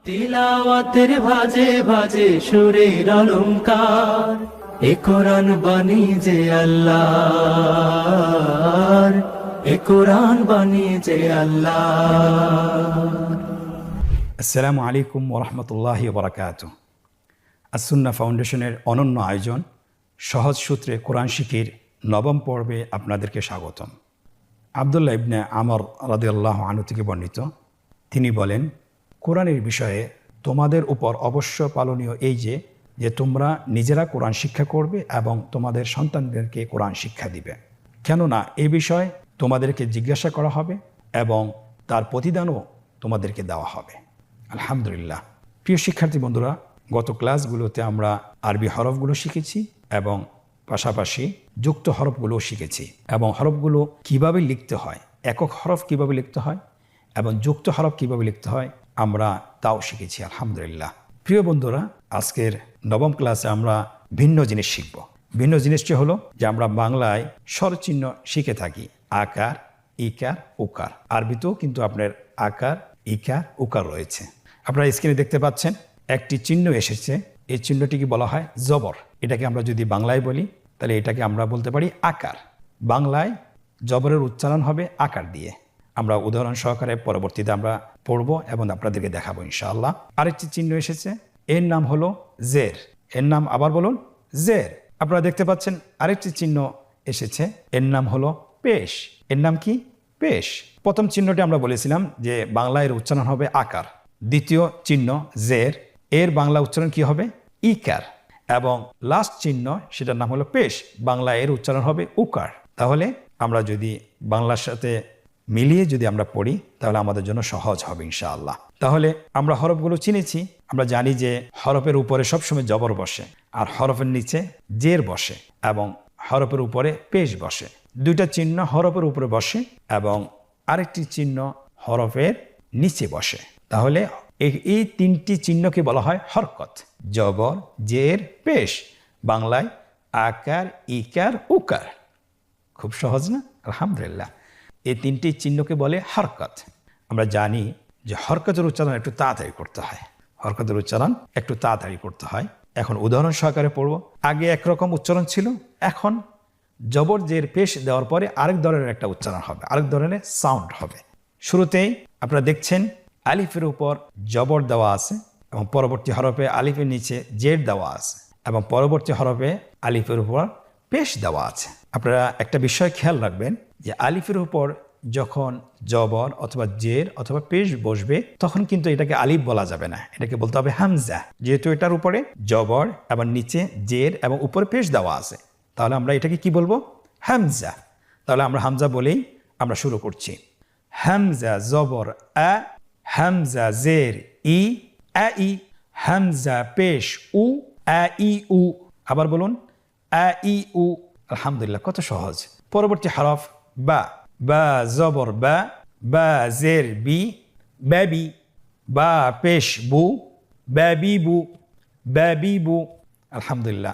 তিলাওয়াতের ভাজে ভাজে সুরের অলংকার, এ কোরআন বাণী যে আল্লাহর, এ কোরআন বাণী যে আল্লাহর। আসসালামু আলাইকুম ওরহমতুল্লাহি ওবরাকাতুহু। আসুন্নাহ ফাউন্ডেশনের অনন্য আয়োজন সহজ সূত্রে কোরআন শিখির নবম পর্বে আপনাদেরকে স্বাগতম। আবদুল্লাহ ইবনে আমর রাদিয়াল্লাহু আনহু থেকে বর্ণিত, তিনি বলেন, কোরআনের বিষয়ে তোমাদের উপর অবশ্য পালনীয় এই যে তোমরা নিজেরা কোরআন শিক্ষা করবে এবং তোমাদের সন্তানদেরকে কোরআন শিক্ষা দিবে, কেননা এই বিষয়ে তোমাদেরকে জিজ্ঞাসা করা হবে এবং তার প্রতিদানও তোমাদেরকে দেওয়া হবে। আলহামদুলিল্লাহ। প্রিয় শিক্ষার্থী বন্ধুরা, গত ক্লাসগুলোতে আমরা আরবি হরফগুলো শিখেছি এবং পাশাপাশি যুক্ত হরফগুলোও শিখেছি এবং হরফগুলো কিভাবে লিখতে হয়, একক হরফ কিভাবে লিখতে হয় এবং যুক্ত হরফ কিভাবে লিখতে হয় আমরা তাও শিখেছি। আলহামদুলিল্লাহ। প্রিয় বন্ধুরা, আজকের নবম ক্লাসে আমরা ভিন্ন জিনিস শিখব। ভিন্ন জিনিসটি হলো যে আমরা বাংলায় স্বরচিহ্ন শিখে থাকি, আকার, ইকার, উকার। আরবিতেও কিন্তু আপনার আকার, ইকার, উকার রয়েছে। আপনারা স্ক্রিনে দেখতে পাচ্ছেন একটি চিহ্ন এসেছে, এই চিহ্নটিকে বলা হয় জবর। এটাকে আমরা যদি বাংলায় বলি তাহলে এটাকে আমরা বলতে পারি আকার। বাংলায় জবরের উচ্চারণ হবে আকার দিয়ে। আমরা উদাহরণ সহকারে পরবর্তীতে আমরা পড়ব এবং আপনাদেরকে দেখাবো ইনশাআল্লাহ। আরেকটি চিহ্ন এসেছে, এর নাম হলো জের। এর নাম আবার বলুন, জের। আপনারা দেখতে পাচ্ছেন আরেকটি চিহ্ন এসেছে, এর নাম হলো পেশ। এর নাম কি? পেশ। প্রথম চিহ্নটি আমরা বলেছিলাম যে বাংলায় উচ্চারণ হবে আকার। দ্বিতীয় চিহ্ন জের, এর বাংলা উচ্চারণ কি হবে? ইকার। এবং লাস্ট চিহ্ন সেটার নাম হলো পেশ, বাংলা এর উচ্চারণ হবে উকার। তাহলে আমরা যদি বাংলার সাথে মিলিয়ে যদি আমরা পড়ি তাহলে আমাদের জন্য সহজ হবে ইনশাআল্লাহ। তাহলে আমরা হরফগুলো চিনেছি। আমরা জানি যে হরফের উপরে সবসময় জবর বসে আর হরফের নিচে জের বসে এবং হরফের উপরে পেশ বসে। দুইটা চিহ্ন হরফের উপরে বসে এবং আরেকটি চিহ্ন হরফের নিচে বসে। তাহলে এই তিনটি চিহ্নকে বলা হয় হরকত, জবর, জের, পেশ। বাংলায় আকার, ইকার, উকার। খুব সহজ না? আলহামদুলিল্লাহ। এই তিনটি চিহ্নকে বলে হরকত। আমরা জানি যে হরকতের উচ্চারণ একটু তাড়াতাড়ি করতে হয়, হরকতের উচ্চারণ একটু তাড়াতাড়ি করতে হয়। এখন উদাহরণ সহকারে পড়ব। আগে একরকম উচ্চারণ ছিল, এখন জবর, জের, পেশ দেওয়ার পরে আরেক ধরনের একটা উচ্চারণ হবে, আরেক ধরনের সাউন্ড হবে। শুরুতেই আপনারা দেখছেন আলিফের উপর জবর দেওয়া আছে এবং পরবর্তী হরফে আলিফের নিচে জের দেওয়া আছে এবং পরবর্তী হরফে আলিফের উপর পেশ দেওয়া আছে। আপনারা একটা বিষয় খেয়াল রাখবেন যে আলিফের উপর যখন জবর অথবা জের অথবা পেশ বসবে তখন কিন্তু এটাকে আলিফ বলা যাবে না, এটাকে বলতে হবে হামজা। যেহেতু এটার উপরে জবর এবং নিচে জের এবং উপরে পেশ দেওয়া আছে, তাহলে আমরা এটাকে কি বলবো? হামজা। তাহলে আমরা হামজা বলেই আমরা শুরু করছি। হামজা জবর আ, হামজা জের ই, আ ই। হামজা পেশ উ, আ ই উ। আবার বলুন, আ ই উ। আলহামদুলিল্লাহ, কত সহজ। পরবর্তী হরফ বা, বা জবর বা, বা জের বি, বাবি। বা পেশ বু, বাবি বু, বাবি বু। আলহামদুলিল্লাহ।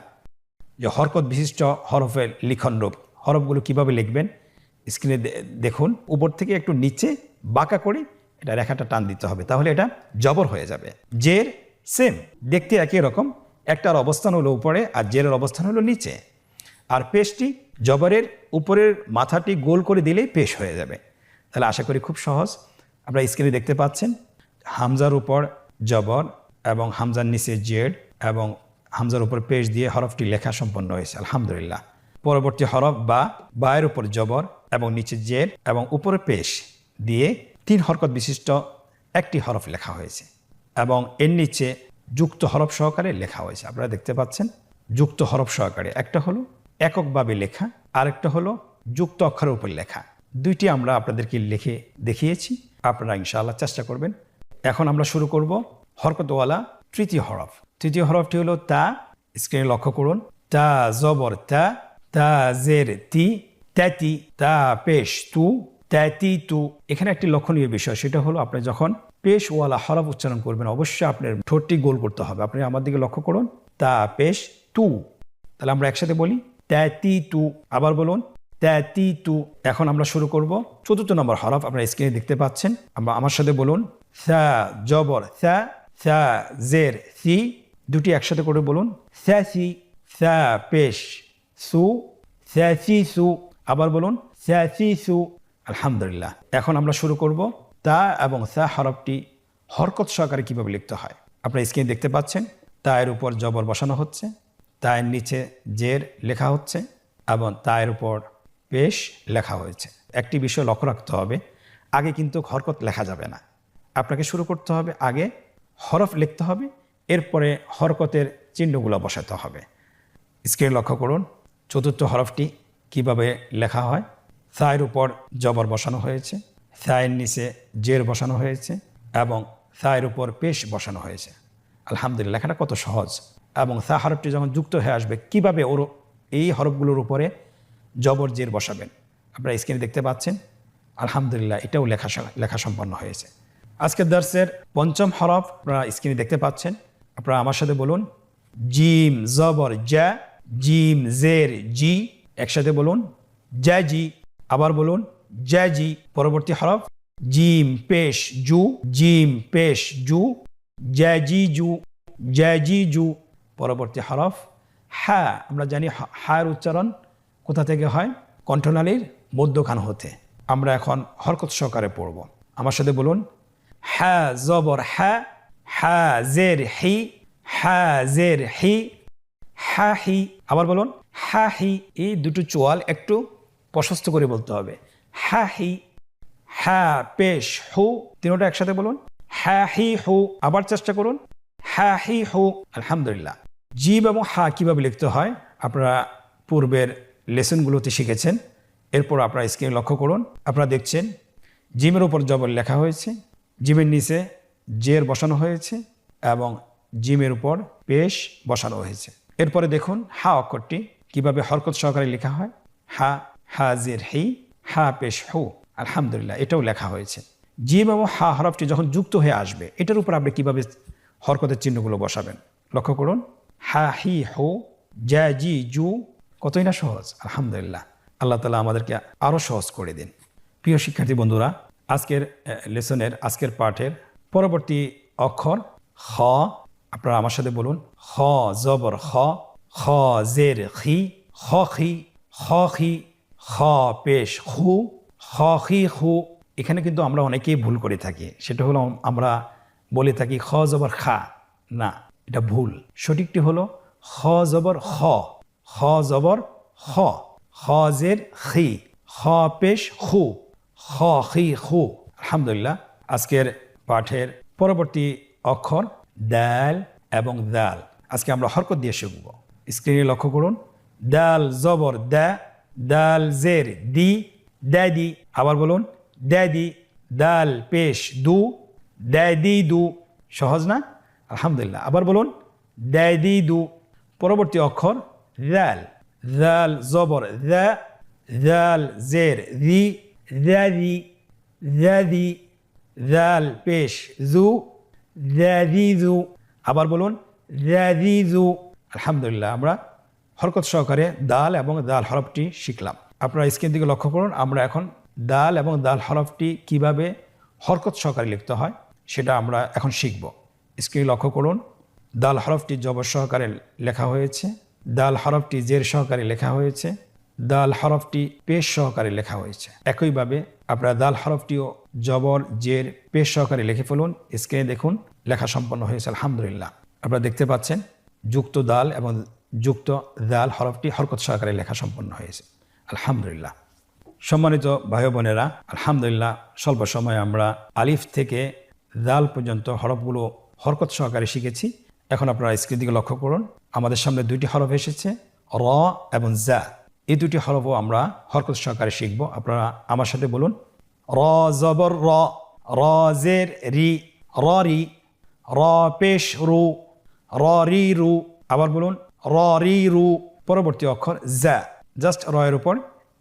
যে হরকত বিশিষ্ট হরফের লিখন রূপ, হরফগুলো কিভাবে লিখবেন স্ক্রিনে দেখুন। উপর থেকে একটু নিচে বাঁকা করে এটা রেখাটা টান দিতে হবে, তাহলে এটা জবর হয়ে যাবে। জের সেম, দেখতে একই রকম, একটার অবস্থান হলো উপরে আর জেরের অবস্থান হলো নিচে। আর পেশটি জবরের উপরের মাথাটি গোল করে দিলেই পেশ হয়ে যাবে। তাহলে আশা করি খুব সহজ। আপনারা স্ক্রিনে দেখতে পাচ্ছেন হামজার উপর জবর এবং হামজার নিচে জেড এবং হামজার উপর পেশ দিয়ে হরফটি লেখা সম্পন্ন হয়েছে। আলহামদুলিল্লাহ। পরবর্তী হরফ বা, বায়ের উপর জবর এবং নিচে জেড এবং উপরে পেশ দিয়ে 3 হরকত বিশিষ্ট একটি হরফ লেখা হয়েছে এবং এর নিচে যুক্ত হরফ সহকারে লেখা হয়েছে। আপনারা দেখতে পাচ্ছেন যুক্ত হরফ সহকারে, একটা হলো এককভাবে লেখা, আরেকটা হলো যুক্ত অক্ষরের উপর লেখা। দুইটি আমরা আপনাদেরকে লিখে দেখিয়েছি, আপনারা ইনশাআল্লাহ চেষ্টা করবেন। এখন আমরা শুরু করব হরকতওয়ালা তৃতীয় হরফ। তৃতীয় হরফটি হলো তা। স্ক্রিনে লক্ষ্য করুন, তা জবর তা, তা জের তি, তাতি। তা পেশ তু, তাতি তু। এখানে একটি লক্ষণীয় বিষয়, সেটা হলো আপনি যখন পেশওয়ালা হরফ উচ্চারণ করবেন অবশ্যই আপনার ঠোঁটটি গোল করতে হবে। আপনি আমার দিকে লক্ষ্য করুন, তা পেশ তু। তাহলে আমরা একসাথে বলি, তাতি তু। আবার বলুন, তাতি তু। এখন আমরা শুরু করব চতুর্থ নম্বর হরফ। আপনারা স্ক্রিনে দেখতে পাচ্ছেন, আমরা আমার সাথে বলুন, সা জবর সা, সা জের সি, দুটি একসাথে করে বলুন। স্যাসি, সা পেশ সু, স্যাসি সু। আবার বলুন স্যাসি সু। আলহামদুলিল্লাহ। এখন আমরা শুরু করব তা এবং সা হরফটি হরকত সহকারে কীভাবে লিখতে হয়। আপনারা স্ক্রিনে দেখতে পাচ্ছেন, তায়ের উপর জবর বসানো হচ্ছে, তায়ের নিচে জের লেখা হচ্ছে এবং তায়ের উপর পেশ লেখা হয়েছে। একটি বিষয় লক্ষ্য রাখতে হবে, আগে কিন্তু হরকত লেখা যাবে না। আপনাকে শুরু করতে হবে, আগে হরফ লিখতে হবে, এরপরে হরকতের চিহ্নগুলো বসাতে হবে। স্ক্রিনে লক্ষ্য করুন চতুর্থ হরফটি কিভাবে লেখা হয়। সায়ের উপর জবর বসানো হয়েছে, সায়ের নিচে জের বসানো হয়েছে এবং সায়ের উপর পেশ বসানো হয়েছে। আলহামদুলিল্লাহ, লেখাটা কত সহজ। এবং সা হরফটি যখন যুক্ত হয়ে আসবে, কিভাবে ওর এই হরফগুলোর উপরে জবর জের বসাবেন আপনারা স্ক্রিনে দেখতে পাচ্ছেন। আলহামদুলিল্লাহ, এটাও লেখা সম্পন্ন হয়েছে। আজকের দার্সের পঞ্চম হরফ আপনারা স্ক্রিনে দেখতে পাচ্ছেন। আপনারা আমার সাথে বলুন জিম জবর জা, জিম জের জি। একসাথে বলুন জা জি। আবার বলুন জা জি। পরবর্তী হরফ জিম পেশ জু, জিম পেশ জু, জা জি জু, জা জি জু। পরবর্তী হরফ হা। আমরা জানি হার উচ্চারণ কোথা থেকে হয়? কণ্ঠনালীর মধ্যখান হতে। আমরা এখন হরকত সহকারে পড়ব। আমার সাথে বলুন হা জবর হা, হা জের হি, হা জের হি, হা হি। আবার বলুন হা হি। এই দুটো চোয়াল একটু প্রশস্ত করে বলতে হবে। হা হি। হা পেশ হু, তিনটা একসাথে বলুন হা হি হু। আবার চেষ্টা করুন হা হি হু। আলহামদুলিল্লাহ। জিম এবং হা কিভাবে লিখতে হয় আপনারা পূর্বের লেসনগুলোতে শিখেছেন। এরপর আপনারা স্ক্রিনে লক্ষ্য করুন। আপনারা দেখছেন জিমের উপর জবর লেখা হয়েছে, জিমের নিচে জের বসানো হয়েছে এবং জিমের উপর পেশ বসানো হয়েছে। এরপরে দেখুন হা অক্ষরটি কিভাবে হরকত সহকারে লেখা হয়। হা, হা জের হি, হা পেশ হু। আলহামদুলিল্লাহ, এটাও লেখা হয়েছে। জিম এবং হা হরফটি যখন যুক্ত হয়ে আসবে, এটার উপর আপনি কিভাবে হরকতের চিহ্নগুলো বসাবেন লক্ষ্য করুন। হা হি হু, জা জি জু। কতই না সহজ। আলহামদুলিল্লাহ, আল্লাহ তাআলা আমাদেরকে আরও সহজ করে দিন। প্রিয় শিক্ষার্থী বন্ধুরা, আজকের লেসনের আজকের পাঠের পরবর্তী অক্ষর খ। আপনারা আমার সাথে বলুন খ জবর খ, খ জের খি, খ খি, খ খি, খ পেশ খু, খ খি খু। এখানে কিন্তু আমরা অনেকেই ভুল করে থাকি। সেটা হলো আমরা বলে থাকি খ জবর খা। না, এটা ভুল। সঠিকটি হলো খ জবর খ, খ জবর খ, খ জের খি, খ পেশ খু, খ খি খু। আলহামদুলিল্লাহ, আজকের পাঠের পরবর্তী অক্ষর দাল এবং দাল। আজকে আমরা হরকত দিয়ে শিখব। স্ক্রিনে লক্ষ্য করুন দাল জবর দা, দাল জের দি, দাদি। আবার বলুন দাদি। দাল পেশ দু, দাদি দু। সহজ না? আলহামদুলিল্লাহ। আবার বলুন দাদি দু। পরবর্তী অক্ষর দাল, দাল জবর দা, দাল জের দি, দাদি, দাদি। দাল পেশ জু, দাদি জু। আবার বলুন দাদি জু। আলহামদুলিল্লাহ, আমরা হরকত সহকারে দাল এবং দাল হরফটি শিখলাম। আপনারা স্ক্রিন দিকে লক্ষ্য করুন। আমরা এখন দাল এবং দাল হরফটি কিভাবে হরকত সহকারে লিখতে হয় সেটা আমরা এখন শিখব। স্ক্রিনে লক্ষ্য করুন দাল হরফটি জবর সহকারে লেখা হয়েছে, দাল হরফটি জের সহকারে লেখা হয়েছে, দাল হরফটি পেশ সহকারে লেখা হয়েছে। একইভাবে আপনারা দাল হরফটিও জবর জের পেশ সহকারে লিখে ফেলুন। স্ক্রিনে দেখুন লেখা সম্পন্ন হয়েছে। আলহামদুলিল্লাহ, আপনারা দেখতে পাচ্ছেন যুক্ত দাল এবং যুক্ত দাল হরফটি হরকত সহকারে লেখা সম্পন্ন হয়েছে। আলহামদুলিল্লাহ। সম্মানিত ভাই বোনেরা, আলহামদুলিল্লাহ স্বল্প সময়ে আমরা আলিফ থেকে দাল পর্যন্ত হরফগুলো হরকত সহকারে শিখেছি। এখন আপনারা স্ক্রিন দিকে লক্ষ্য করুন। আমাদের সামনে দুইটি হরফ এসেছে র এবং জা। এই দুটি হরফও আমরা হরকত সহকারে শিখব। আপনারা আমার সাথে বলুন র জবর র, র জের রি, র রি, র পেশ রু, র রি রু। আবার বলুন র রি রু। পরবর্তী অক্ষর জা। জাস্ট র এর উপর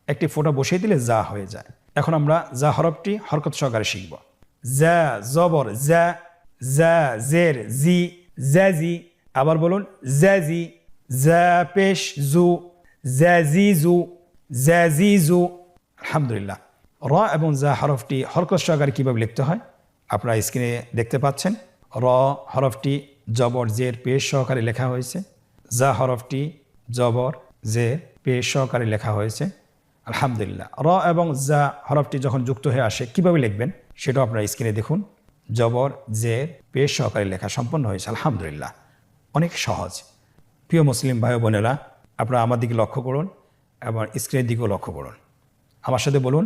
একটি ফোঁটা বসিয়ে দিলে জা হয়ে যায়। এখন আমরা জা হরফটি হরকত সহকারে শিখব। জা জবর জা, জা জের জি, জাজি। আবার বলুন জাজি, জা পেশ জু, জাজিজু, জাজিজু। আলহামদুলিল্লাহ। র এবং জা হরফটি হরকত সহকারে কিভাবে লিখতে হয় আপনারা স্ক্রিনে দেখতে পাচ্ছেন। র হরফটি জবর জের পেশ সহকারে লেখা হয়েছে। জা হরফটি জবর জের পেশ সহকারে লেখা হয়েছে। আলহামদুলিল্লাহ। র এবং জা হরফটি যখন যুক্ত হয়ে আসে কিভাবে লিখবেন সেটাও আপনারা স্ক্রিনে দেখুন। জবর জের পেশ সহকারে লেখা সম্পন্ন হয়েছে। আলহামদুলিল্লাহ, অনেক সহজ। প্রিয় মুসলিম ভাই বোনেরা, আপনারা আমার দিকে লক্ষ্য করুন এবং স্ক্রিনের দিকেও লক্ষ্য করুন। আমার সাথে বলুন,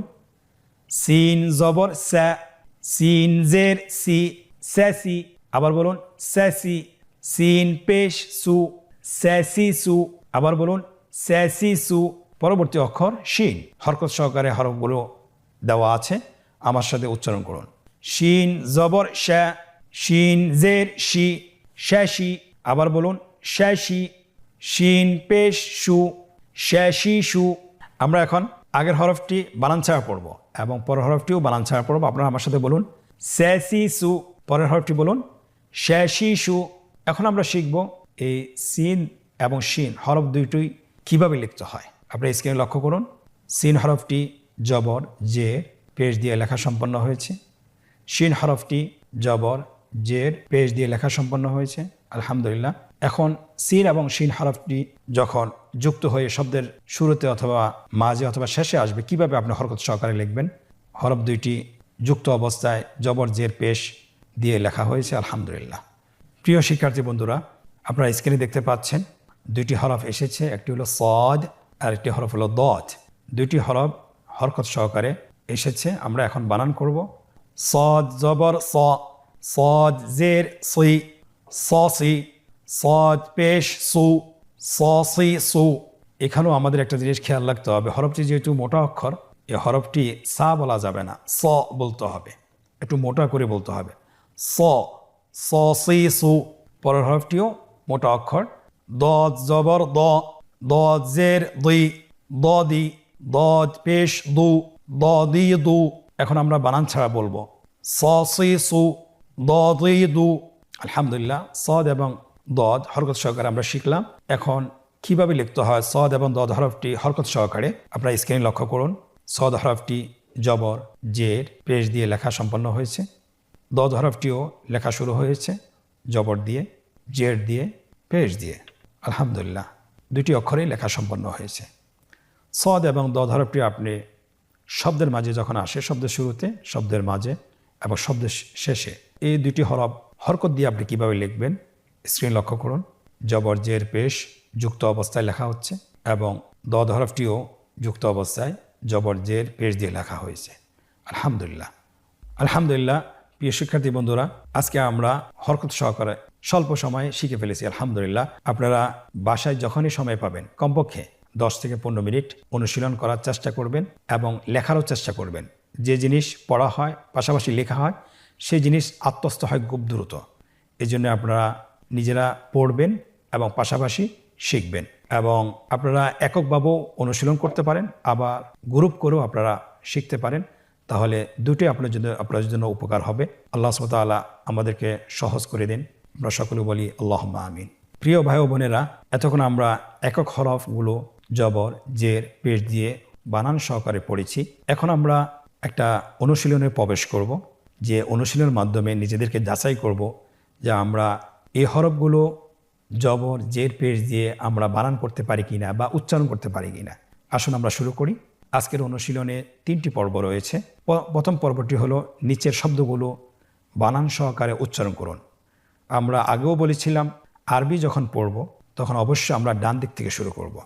সিন জবর সা, সিন জের সি, স্যাসি। আবার বলুন স্যাসি। সিন পেশ সু, স্যাসি সু। আবার বলুন স্যাসি সু। পরবর্তী অক্ষর শিন, হরকত সহকারে হরফগুলো দেওয়া আছে, আমার সাথে উচ্চারণ করুন। শিন জবর শা, শিন জের শি, শ্যাশি। আবার বলুন শ্যাশি। শিন পেশ সু, শ্যাশি সু। আমরা এখন আগের হরফটি বানান ছাড়া পড়ব এবং পরের হরফটিও বানান ছাড়া পড়ব। আপনারা আমার সাথে বলুন স্যাসি সু। পরের হরফটি বলুন শ্যাশি সু। এখন আমরা শিখব এই সিন এবং শিন হরফ দুইটি কিভাবে লিখতে হয়। আপনারা স্ক্রিনে লক্ষ্য করুন। সিন হরফটি জবর জের পেশ দিয়ে লেখা সম্পন্ন হয়েছে। শিন হরফটি জবর জের পেশ দিয়ে লেখা সম্পন্ন হয়েছে। আলহামদুলিল্লাহ। এখন সিন এবং শিন হরফটি যখন যুক্ত হয়ে শব্দের শুরুতে অথবা মাঝে অথবা শেষে আসবে, কিভাবে আপনি হরকত সহকারে লিখবেন। হরফ দুইটি যুক্ত অবস্থায় জবর জের পেশ দিয়ে লেখা হয়েছে। আলহামদুলিল্লাহ। প্রিয় শিক্ষার্থী বন্ধুরা, আপনারা স্ক্রিনে দেখতে পাচ্ছেন দুইটি হরফ এসেছে। একটি হলো সদ আর একটি হরফ হলো দত। দুইটি হরফ হরকত সহকারে এসেছে। আমরা এখন বানান করব। সদ জবর স, সদ জের সি, সি। সদ পেশ সু, সি সু। এখানেও আমাদের একটা জিনিস খেয়াল রাখতে হবে, হরফটি যেহেতু মোটা অক্ষর, এই হরফটি সা বলা যাবে না, স বলতে হবে, একটু মোটা করে বলতে হবে। স, সি সু। পরের হরফটিও মোটা অক্ষর। দদ জবর দ, দদ জের দুই, দি। দদ পেশ দু, দি দু। এখন আমরা বানান ছাড়া বলবো সি সু, দি দু। আলহামদুলিল্লাহ। সদ এবং দদ হরকত সহকারে আমরা শিখলাম। এখন কিভাবে লিখতে হয় সদ এবং দদ হরফটি হরকত সহকারে, আপনারা স্ক্রিনে লক্ষ্য করুন। সদ হরফটি জবর জের পেশ দিয়ে লেখা সম্পন্ন হয়েছে। দদ হরফটিও লেখা শুরু হয়েছে জবর দিয়ে, জের দিয়ে, পেশ দিয়ে। আলহামদুলিল্লাহ, দুটি অক্ষরেই লেখা সম্পন্ন হয়েছে। সদ এবং দদ হরফটি আপনি শব্দের মাঝে যখন আসে, শব্দের শুরুতে, শব্দের মাঝে এবং শব্দের শেষে, এই দুটি হরফ হরকত দিয়ে আপনি কীভাবে লিখবেন স্ক্রিন লক্ষ্য করুন। জবর জের পেশ যুক্ত অবস্থায় লেখা হচ্ছে এবং দদ হরফটিও যুক্ত অবস্থায় জবর জের পেশ দিয়ে লেখা হয়েছে। আলহামদুলিল্লাহ। আলহামদুলিল্লাহ। প্রিয় শিক্ষার্থী বন্ধুরা, আজকে আমরা হরকত সহকারে স্বল্প সময়ে শিখে ফেলেছি। আলহামদুলিল্লাহ। আপনারা বাসায় যখনই সময় পাবেন কমপক্ষে 10 থেকে 15 মিনিট অনুশীলন করার চেষ্টা করবেন এবং লেখারও চেষ্টা করবেন। যে জিনিস পড়া হয় পাশাপাশি লেখা হয়, সেই জিনিস আত্মস্থ হয় খুব দ্রুত। এই জন্য আপনারা নিজেরা পড়বেন এবং পাশাপাশি শিখবেন এবং আপনারা এককভাবেও অনুশীলন করতে পারেন, আবার গ্রুপ করেও আপনারা শিখতে পারেন। তাহলে দুটোই আপনার জন্য উপকার হবে। আল্লাহ সুবহানাহু ওয়া তাআলা আমাদেরকে সহজ করে দিন। আমরা সকলে বলি আল্লাহুম্মা আমিন। প্রিয় ভাই ও বোনেরা, এতক্ষণ আমরা একক হরফগুলো জবর জের পেশ দিয়ে বানান সহকারে পড়েছি। এখন আমরা একটা অনুশীলনে প্রবেশ করব, যে অনুশীলনের মাধ্যমে নিজেদেরকে যাচাই করব যে আমরা এই হরফগুলো জবর জের পেশ দিয়ে আমরা বানান করতে পারি কিনা বা উচ্চারণ করতে পারি কিনা। আসুন আমরা শুরু করি। আজকের অনুশীলনে 3টি পর্ব রয়েছে। প্রথম পর্বটি হলো নিচের শব্দগুলো বানান সহকারে উচ্চারণ করুন। আমরা আগেও বলেছিলাম আরবি যখন পড়ব তখন অবশ্যই আমরা ডান দিক থেকে শুরু করব।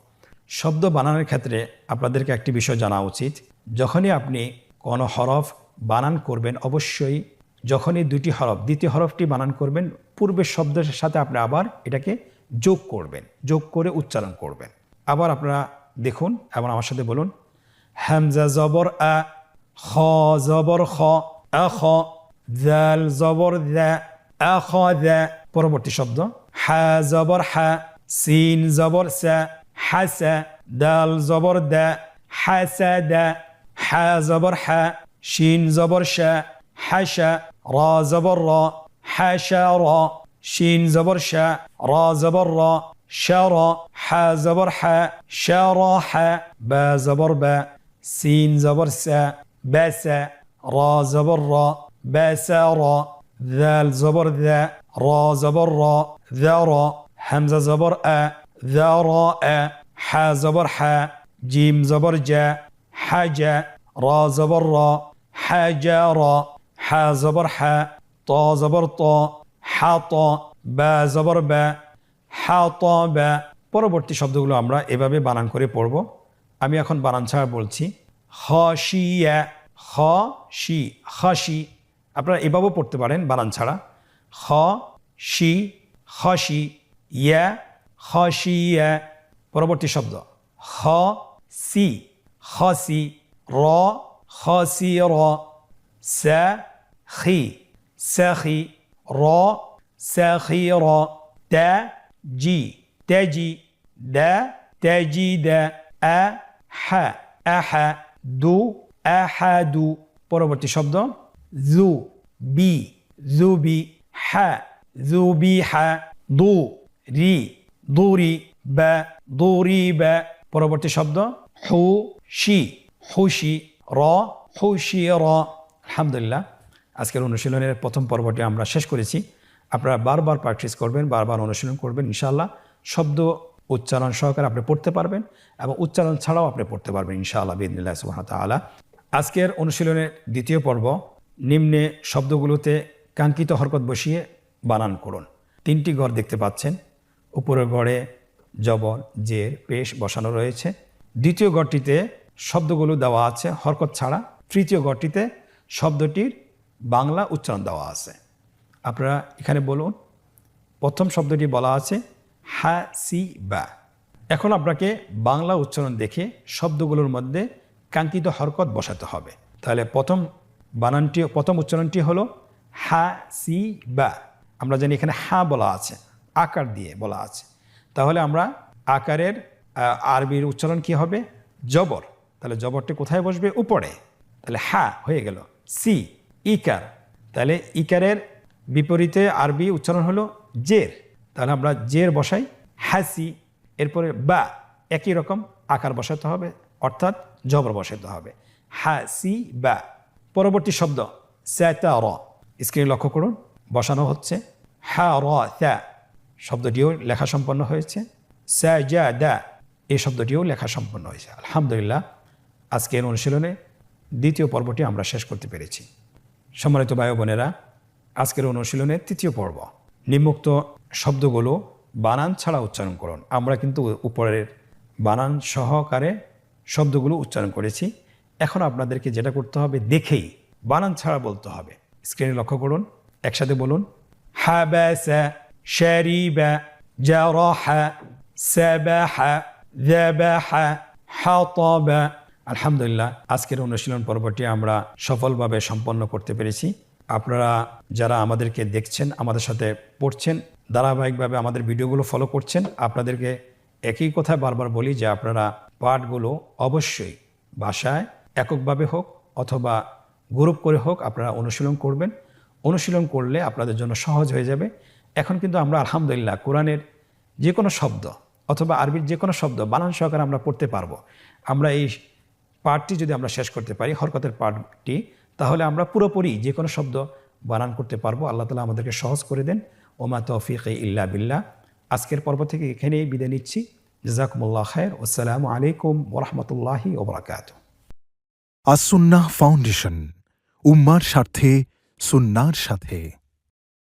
শব্দ বানানের ক্ষেত্রে আপনাদেরকে একটি বিষয় জানা উচিত, যখনই আপনি কোনো হরফ বানান করবেন অবশ্যই যখনই দুটি হরফ দ্বিতীয় হরফটি বানান করবেন পূর্বের শব্দের সাথে আপনি আবার এটাকে যোগ করবেন, যোগ করে উচ্চারণ করবেন। আবার আপনারা দেখুন এবং আমার সাথে বলুন হামজা জবর আ, খ জবর খ, আখ, জাল জবর দা, আখ দা। পরবর্তী শব্দ হা জবর হা, সিন জবর সা, হাসা, দাল জবর দা, হাসা দা, হা জবর হা, শিন জবর শা, হাসা, রা জবর রা, হাসা রা, শিন জবর শা, রা জবর রা, শারা, হা জবর হা, শারা হা, বা জবর বা, সিন জবর সা, বাসা, রা জবর রা, বাসা রা, দাল জবর দা, র জবর র, দা র, হামজা জবর আ, দা র আ, হা জবর হা, জিম জবর জা, হা জা, র জবর র, হা জা র, হা জবর হা, ত জবর ত, হা ত, বা জবর বা, হা ত বা। পরবর্তী শব্দগুলো আমরা এভাবে বানান করে পড়ব। আমি এখন বানান ছাড়া বলছি। খাশিয়া, খাশি, খাশি। আপনারা এভাবেও পড়তে পারেন বানান ছাড়া। খাশি, খাশি, ইয়া, খাশিয়া। পরবর্তী শব্দ খাসি, খাসি, র, খাসির, সাখি, সাখি, র, সাখির, তাজি, তাজি, দা, তাজিদা, আহা, আহা, দু, আহাদু। পরবর্তী শব্দ জু, বি, জুবি, হা, জুবিহা, দু, রি, দুরি, বা, দুরিবা। পরবর্তী শব্দ হুশি, হুশি, র, হুশির। আলহামদুলিল্লাহ, আজকের অনুশীলনের প্রথম পর্বটি আমরা শেষ করেছি। আপনারা বারবার প্র্যাকটিস করবেন, বারবার অনুশীলন করবেন। ইনশাআল্লাহ শব্দ উচ্চারণ সহকারে আপনি পড়তে পারবেন এবং উচ্চারণ ছাড়াও আপনি পড়তে পারবেন ইনশাআল্লাহ বিইذনিল্লাহ সুবহানাহু ওয়া তাআলা। আজকের অনুশীলনের দ্বিতীয় পর্ব, নিম্নে শব্দগুলোতে কাঙ্ক্ষিত হরকত বসিয়ে বানান করুন। 3টি গড় দেখতে পাচ্ছেন। উপরের গড়ে জবর, জের, পেশ বসানো রয়েছে। দ্বিতীয় গড়টিতে শব্দগুলো দেওয়া আছে হরকত ছাড়া। তৃতীয় গড়টিতে শব্দটির বাংলা উচ্চারণ দেওয়া আছে। আপনারা এখানে বলুন। প্রথম শব্দটি বলা আছে হাসিবা। এখন আপনাকে বাংলা উচ্চারণ দেখে শব্দগুলোর মধ্যে কাঙ্ক্ষিত হরকত বসাতে হবে। তাহলে প্রথম উচ্চারণটি হলো হাসিবা। আমরা জানি এখানে হা বলা আছে, আকার দিয়ে বলা আছে। তাহলে আমরা আকারের আরবির উচ্চারণ কি হবে? জবর। তাহলে জবরটি কোথায় বসবে? উপরে। তাহলে হা হয়ে গেল। সি, ইকার। তাহলে ইকারের বিপরীতে আরবি উচ্চারণ হলো জের। তাহলে আমরা জের বসাই, হাসি। এরপরে বা, একই রকম আকার বসাতে হবে, অর্থাৎ জবর বসাতে হবে, হাসি বা। পরবর্তী শব্দ সাতার। স্ক্রিনে লক্ষ্য করুন, বসানো হচ্ছে। হা র তা, শব্দটিও লেখা সম্পন্ন হয়েছে। সাজাদা, এই শব্দটিও লেখা সম্পন্ন হয়েছে। আলহামদুলিল্লাহ, আজকের অনুশীলনে দ্বিতীয় পর্বটি আমরা শেষ করতে পেরেছি। সম্মানিত ভাই বোনেরা, আজকের অনুশীলনের তৃতীয় পর্ব, নিম্নোক্ত শব্দগুলো বানান ছাড়া উচ্চারণ করুন। আমরা কিন্তু উপরের বানান সহকারে শব্দগুলো উচ্চারণ করেছি। এখন আপনাদেরকে যেটা করতে হবে, দেখেই বানান ছাড়া বলতে হবে। স্ক্রিনে লক্ষ্য করুন, একসাথে বলুন। হাবাসা, শারিবা, জারাহা, সাবাহা, যাবাহা, হাতাবা। আলহামদুলিল্লাহ, আজকের অনুশীলন পর্বটি আমরা সফলভাবে সম্পন্ন করতে পেরেছি। আপনারা যারা আমাদেরকে দেখছেন, আমাদের সাথে পড়ছেন, ধারাবাহিকভাবে আমাদের ভিডিওগুলো ফলো করছেন, আপনাদেরকে একই কথা বারবার বলি যে আপনারা পাঠগুলো অবশ্যই বাসায় এককভাবে হোক অথবা গ্রুপ করে হোক আপনারা অনুশীলন করবেন। অনুশীলন করলে আপনাদের জন্য সহজ হয়ে যাবে। এখন কিন্তু আমরা আলহামদুলিল্লাহ কোরআনের যে কোনো শব্দ অথবা আরবির যে কোনো শব্দ বানান সহকারে আমরা পড়তে পারবো। আমরা এই পাঠটি যদি আমরা শেষ করতে পারি, হরকতের পাঠটি, তাহলে আমরা পুরোপুরি যে কোনো শব্দ বানান করতে পারবো। আল্লাহ তাআলা আমাদেরকে সহজ করে দেন। ওমা তৌফিক ইল্লা বিল্লাহ। আজকের পর্ব থেকে এখানেই বিদায় নিচ্ছি। জাযাকুমুল্লাহ খায়র। আসসালামু আলাইকুম ওয়া রাহমাতুল্লাহি ওয়া বারাকাতুহু। আসুন্নাহ ফাউন্ডেশন, উম্মার স্বার্থে সুন্নাহর সাথে।